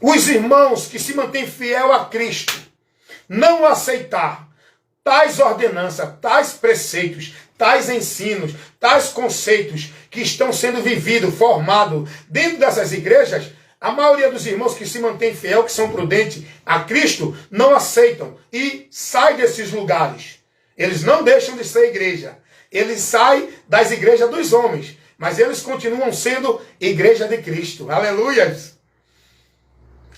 os irmãos que se mantêm fiel a Cristo não aceitar tais ordenanças, tais preceitos, tais ensinos, tais conceitos que estão sendo vividos, formados dentro dessas igrejas, a maioria dos irmãos que se mantêm fiel, que são prudentes a Cristo, não aceitam e saem desses lugares. Eles não deixam de ser igreja. Eles saem das igrejas dos homens, mas eles continuam sendo igreja de Cristo. Aleluias!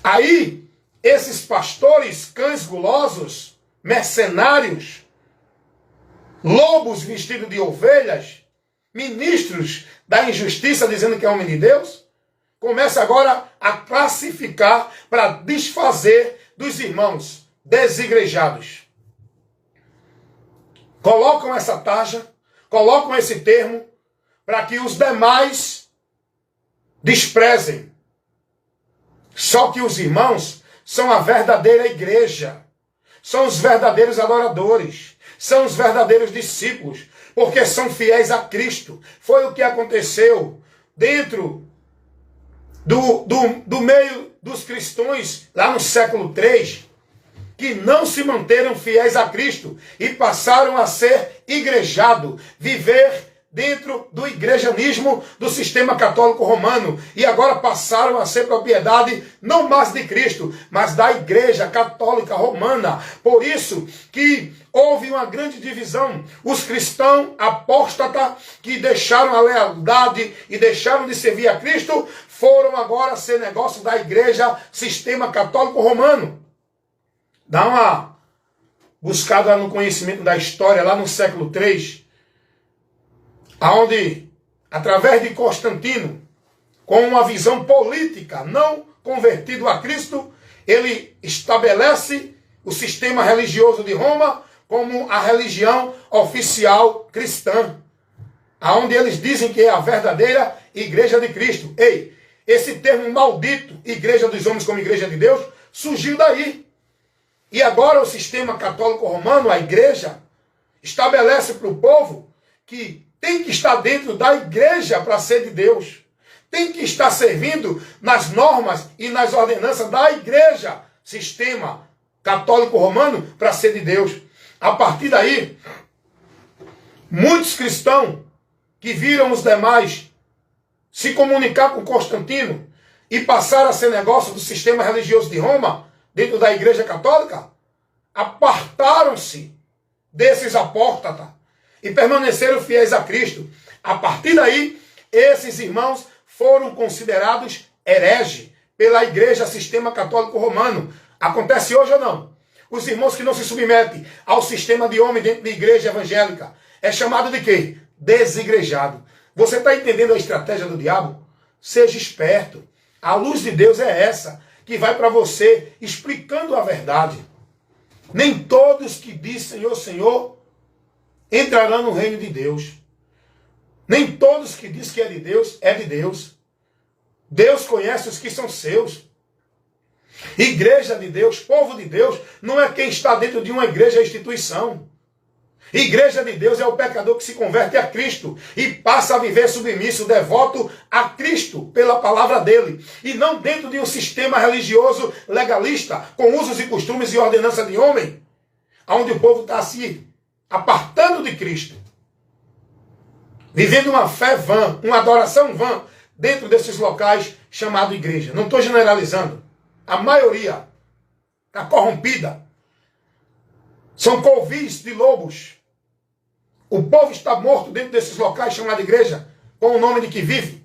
Aí, esses pastores, cães gulosos, mercenários, lobos vestidos de ovelhas, ministros da injustiça dizendo que é homem de Deus, começa agora a classificar para desfazer dos irmãos desigrejados. Colocam essa taxa, colocam esse termo para que os demais desprezem. Só que os irmãos são a verdadeira igreja. São os verdadeiros adoradores. São os verdadeiros discípulos. Porque são fiéis a Cristo. Foi o que aconteceu dentro do meio dos cristãos lá no século III, que não se manteram fiéis a Cristo e passaram a ser igrejado, viver dentro do igrejanismo do sistema católico romano, e agora passaram a ser propriedade não mais de Cristo, mas da igreja católica romana. Por isso que houve uma grande divisão. Os cristãos apóstatas que deixaram a lealdade e deixaram de servir a Cristo, foram agora ser negócio da igreja sistema católico romano. Dá uma buscada no conhecimento da história, lá no século III, onde, através de Constantino, com uma visão política, não convertido a Cristo, ele estabelece o sistema religioso de Roma como a religião oficial cristã, onde eles dizem que é a verdadeira igreja de Cristo. Ei, esse termo maldito, igreja dos homens como igreja de Deus, surgiu daí. E agora o sistema católico romano, a igreja, estabelece para o povo que tem que estar dentro da igreja para ser de Deus. Tem que estar servindo nas normas e nas ordenanças da igreja, sistema católico romano, para ser de Deus. A partir daí, muitos cristãos que viram os demais se comunicar com Constantino e passaram a ser negócio do sistema religioso de Roma, dentro da igreja católica, apartaram-se desses apóstatas e permaneceram fiéis a Cristo. A partir daí, esses irmãos foram considerados hereges pela igreja sistema católico romano. Acontece hoje ou não? Os irmãos que não se submetem ao sistema de homem dentro da igreja evangélica é chamado de quê? Desigrejado. Você está entendendo a estratégia do diabo? Seja esperto. A luz de Deus é essa, que vai para você explicando a verdade. Nem todos que dizem Senhor, Senhor, entrarão no reino de Deus. Nem todos que dizem que é de Deus. Deus conhece os que são seus. Igreja de Deus, povo de Deus, não é quem está dentro de uma igreja, instituição. Igreja de Deus é o pecador que se converte a Cristo e passa a viver submisso, devoto a Cristo pela palavra dele. E não dentro de um sistema religioso legalista, com usos e costumes e ordenança de homem, onde o povo está se apartando de Cristo. Vivendo uma fé vã, uma adoração vã, dentro desses locais chamados igreja. Não estou generalizando. A maioria está corrompida. São covis de lobos. O povo está morto dentro desses locais chamados igreja, com o nome de que vive.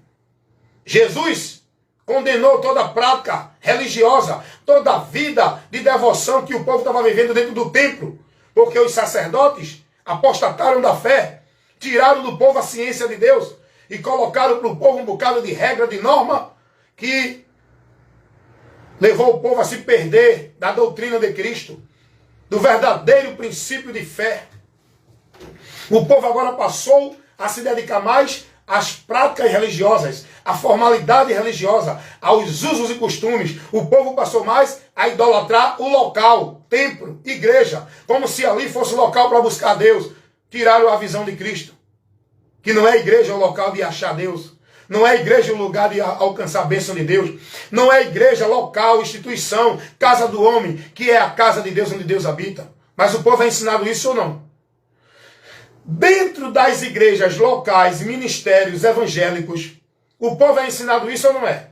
Jesus condenou toda a prática religiosa, toda a vida de devoção que o povo estava vivendo dentro do templo, porque os sacerdotes apostataram da fé, tiraram do povo a ciência de Deus e colocaram para o povo um bocado de regra, de norma, que levou o povo a se perder da doutrina de Cristo, do verdadeiro princípio de fé. O povo agora passou a se dedicar mais às práticas religiosas, à formalidade religiosa, aos usos e costumes. O povo passou mais a idolatrar o local, templo, igreja, como se ali fosse o local para buscar Deus. Tiraram a visão de Cristo, que não é igreja, é o local de achar Deus. Não é igreja o lugar de alcançar a bênção de Deus. Não é igreja, local, instituição, casa do homem, que é a casa de Deus onde Deus habita. Mas o povo é ensinado isso ou não? Dentro das igrejas locais, ministérios evangélicos, o povo é ensinado isso ou não é?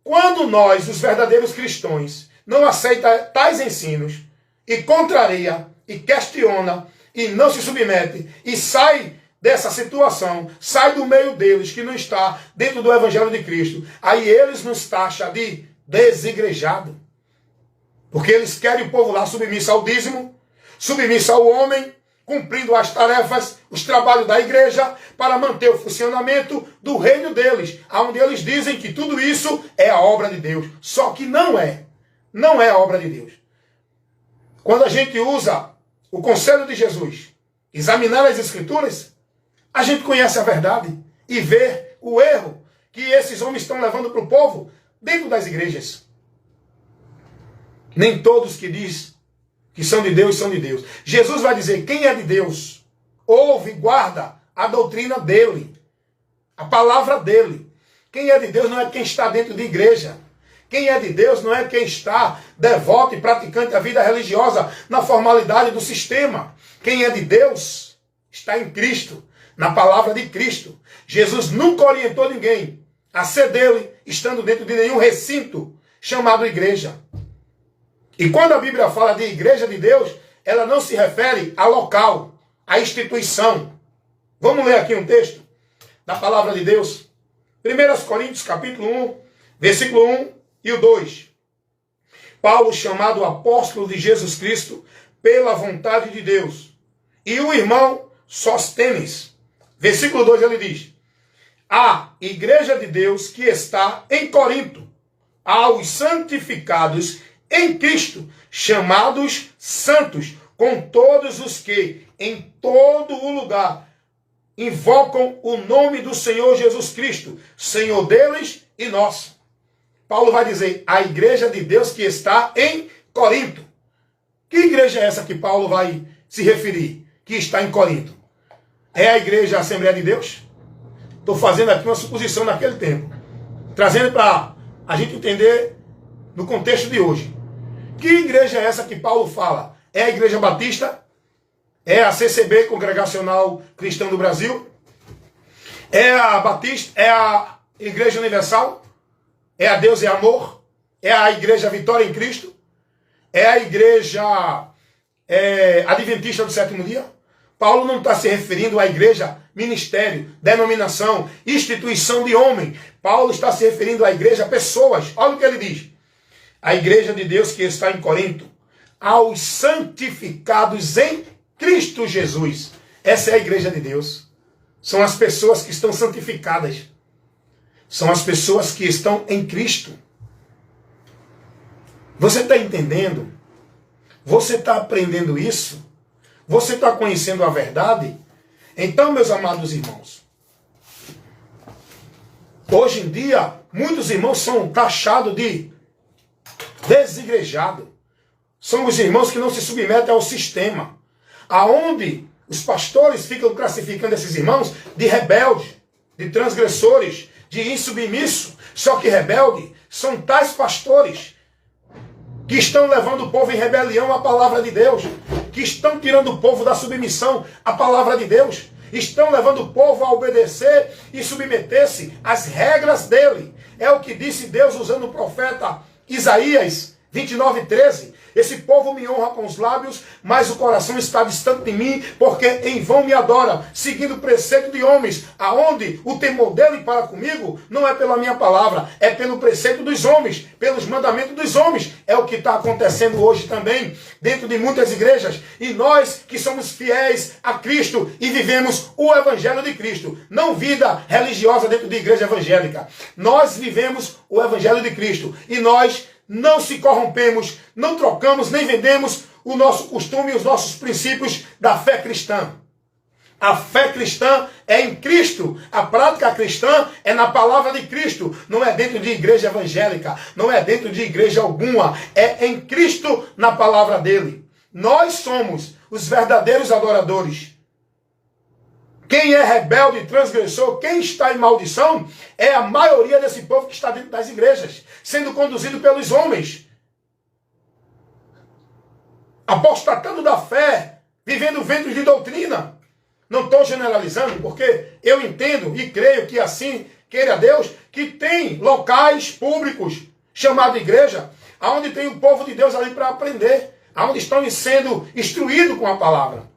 Quando nós, os verdadeiros cristãos, não aceita tais ensinos e contraria e questiona e não se submete e sai dessa situação, sai do meio deles que não está dentro do evangelho de Cristo, aí eles nos taxam de desigrejado. Porque eles querem o povo lá submisso ao dízimo, submisso ao homem, cumprindo as tarefas, os trabalhos da igreja, para manter o funcionamento do reino deles, onde eles dizem que tudo isso é a obra de Deus. Só que não é. Não é a obra de Deus. Quando a gente usa o conselho de Jesus, examinar as Escrituras, a gente conhece a verdade e vê o erro que esses homens estão levando para o povo dentro das igrejas. Nem todos que diz que são de Deus, são de Deus. Jesus vai dizer, quem é de Deus, ouve, guarda a doutrina dele, a palavra dele. Quem é de Deus não é quem está dentro de igreja. Quem é de Deus não é quem está devoto e praticante da vida religiosa na formalidade do sistema. Quem é de Deus está em Cristo, na palavra de Cristo. Jesus nunca orientou ninguém a ser dele, estando dentro de nenhum recinto chamado igreja. E quando a Bíblia fala de igreja de Deus, ela não se refere a local, a instituição. Vamos ler aqui um texto da palavra de Deus. 1 Coríntios, capítulo 1, versículo 1 e o 2. Paulo, chamado apóstolo de Jesus Cristo, pela vontade de Deus. E o irmão Sóstenes. Versículo 2 ele diz, a igreja de Deus que está em Corinto, aos santificados em Cristo, chamados santos, com todos os que, em todo o lugar, invocam o nome do Senhor Jesus Cristo, Senhor deles e nosso. Paulo vai dizer, a igreja de Deus que está em Corinto. Que igreja é essa que Paulo vai se referir, que está em Corinto? É a igreja Assembleia de Deus? Estou fazendo aqui uma suposição naquele tempo, trazendo para a gente entender no contexto de hoje. Que igreja é essa que Paulo fala? É a Igreja Batista? É a CCB, Congregacional Cristã do Brasil? É a Batista? É a Igreja Universal? É a Deus e Amor? É a Igreja Vitória em Cristo? É a Igreja Adventista do Sétimo Dia? Paulo não está se referindo à igreja, ministério, denominação, instituição de homem. Paulo está se referindo à igreja, pessoas. Olha o que ele diz. A igreja de Deus que está em Corinto, aos santificados em Cristo Jesus. Essa é a igreja de Deus. São as pessoas que estão santificadas. São as pessoas que estão em Cristo. Você está entendendo? Você está aprendendo isso? Você está conhecendo a verdade? Então, meus amados irmãos, hoje em dia, muitos irmãos são taxados de desigrejados. São os irmãos que não se submetem ao sistema. Aonde os pastores ficam classificando esses irmãos de rebeldes, de transgressores, de insubmisso. Só que rebelde são tais pastores que estão levando o povo em rebelião à palavra de Deus, que estão tirando o povo da submissão à palavra de Deus, estão levando o povo a obedecer e submeter-se às regras dele. É o que disse Deus usando o profeta Isaías 29:13. Esse povo me honra com os lábios, mas o coração está distante de mim, porque em vão me adora, seguindo o preceito de homens, aonde o temor dele para comigo não é pela minha palavra, é pelo preceito dos homens, pelos mandamentos dos homens. É o que está acontecendo hoje também, dentro de muitas igrejas. E nós que somos fiéis a Cristo e vivemos o Evangelho de Cristo, não vida religiosa dentro de igreja evangélica. Nós vivemos o Evangelho de Cristo e nós não se corrompemos, não trocamos, nem vendemos o nosso costume e os nossos princípios da fé cristã. A fé cristã é em Cristo. A prática cristã é na palavra de Cristo. Não é dentro de igreja evangélica, não é dentro de igreja alguma. É em Cristo, na palavra dele. Nós somos os verdadeiros adoradores. Quem é rebelde e transgressor, quem está em maldição, é a maioria desse povo que está dentro das igrejas, sendo conduzido pelos homens, apostatando da fé, vivendo ventos de doutrina. Não estou generalizando, porque eu entendo e creio que assim queira Deus, que tem locais públicos, chamado igreja, onde tem o povo de Deus ali para aprender, onde estão sendo instruídos com a palavra.